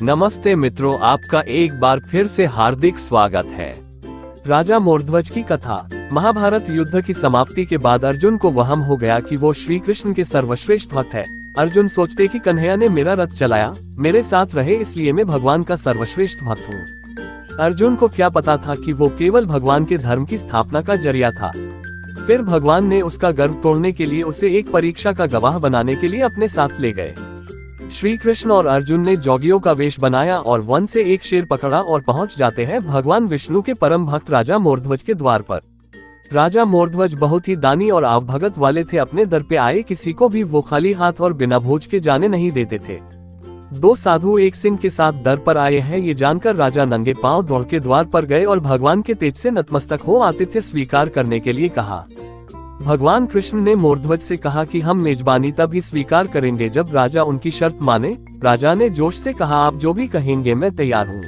नमस्ते मित्रों, आपका एक बार फिर से हार्दिक स्वागत है। राजा मोरध्वज की कथा। महाभारत युद्ध की समाप्ति के बाद अर्जुन को वहम हो गया कि वो श्री कृष्ण के सर्वश्रेष्ठ भक्त है। अर्जुन सोचते कि कन्हैया ने मेरा रथ चलाया, मेरे साथ रहे, इसलिए मैं भगवान का सर्वश्रेष्ठ भक्त हूँ। अर्जुन को क्या पता था कि वो केवल भगवान के धर्म की स्थापना का जरिया था। फिर भगवान ने उसका गर्व तोड़ने के लिए उसे एक परीक्षा का गवाह बनाने के लिए अपने साथ ले गए। श्री कृष्ण और अर्जुन ने जोगियों का वेश बनाया और वन से एक शेर पकड़ा और पहुंच जाते हैं भगवान विष्णु के परम भक्त राजा मोरध्वज के द्वार पर। राजा मोरध्वज बहुत ही दानी और आवभगत वाले थे। अपने दर पे आए किसी को भी वो खाली हाथ और बिना भोज के जाने नहीं देते थे। दो साधु एक सिंह के साथ दर पर आए हैं, ये जानकर राजा नंगे पांव दौड़ के द्वार पर गए और भगवान के तेज से नतमस्तक हो आतिथ्य स्वीकार करने के लिए कहा। भगवान कृष्ण ने मोरध्वज से कहा कि हम मेजबानी तब ही स्वीकार करेंगे जब राजा उनकी शर्त माने। राजा ने जोश से कहा, आप जो भी कहेंगे मैं तैयार हूँ।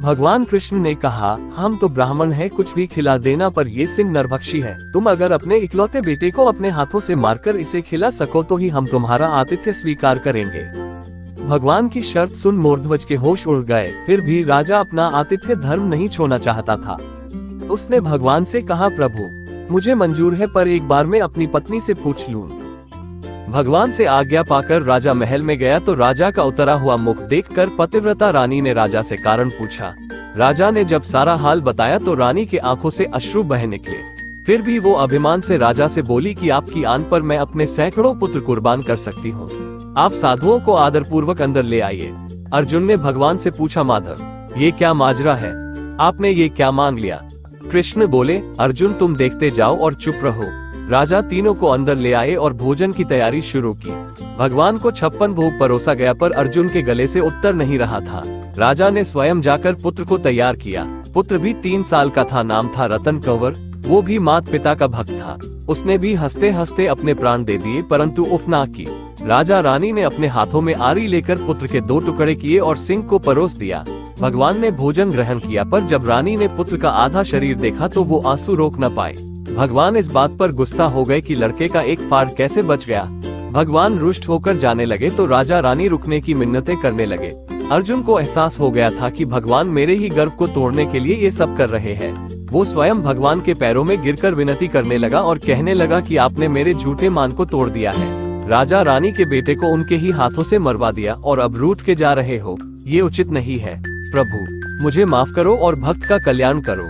भगवान कृष्ण ने कहा, हम तो ब्राह्मण हैं, कुछ भी खिला देना, पर ये सिंह नरभक्षी है। तुम अगर अपने इकलौते बेटे को अपने हाथों से मारकर इसे खिला सको तो ही हम तुम्हारा आतिथ्य स्वीकार करेंगे। भगवान की शर्त सुन मोरध्वज के होश उड़ गए। फिर भी राजा अपना आतिथ्य धर्म नहीं छोड़ना चाहता था। उसने भगवान से कहा, प्रभु मुझे मंजूर है, पर एक बार मैं अपनी पत्नी से पूछ लूं। भगवान से आज्ञा पाकर राजा महल में गया तो राजा का उतरा हुआ मुख देखकर पतिव्रता रानी ने राजा से कारण पूछा। राजा ने जब सारा हाल बताया तो रानी के आंखों से अश्रु बह निकले। फिर भी वो अभिमान से राजा से बोली कि आपकी आन पर मैं अपने सैकड़ों पुत्र कुर्बान कर सकती हूँ। आप साधुओं को आदर पूर्वक अंदर ले आइए। अर्जुन ने भगवान से पूछा, माधव ये क्या माजरा है, आपने ये क्या मांग लिया? कृष्ण बोले, अर्जुन तुम देखते जाओ और चुप रहो। राजा तीनों को अंदर ले आए और भोजन की तैयारी शुरू की। भगवान को 56 भोग परोसा गया, पर अर्जुन के गले से उत्तर नहीं रहा था। राजा ने स्वयं जाकर पुत्र को तैयार किया। पुत्र भी 3 साल का था, नाम था रतन कंवर। वो भी माता पिता का भक्त था। उसने भी हंसते हंसते अपने प्राण दे दिए, परंतु उफ ना की। राजा रानी ने अपने हाथों में आरी लेकर पुत्र के 2 टुकड़े किए और सिंह को परोस दिया। भगवान ने भोजन ग्रहण किया, पर जब रानी ने पुत्र का आधा शरीर देखा तो वो आंसू रोक न पाए। भगवान इस बात पर गुस्सा हो गए कि लड़के का एक फाड़ कैसे बच गया। भगवान रुष्ट होकर जाने लगे तो राजा रानी रुकने की मिन्नतें करने लगे। अर्जुन को एहसास हो गया था कि भगवान मेरे ही गर्व को तोड़ने के लिए ये सब कर रहे हैं। वो स्वयं भगवान के पैरों में गिरकर विनती करने लगा और कहने लगा कि आपने मेरे झूठे मान को तोड़ दिया है। राजा रानी के बेटे को उनके ही हाथों से मरवा दिया और अब रूठ के जा रहे हो, ये उचित नहीं है। प्रभु मुझे माफ करो और भक्त का कल्याण करो।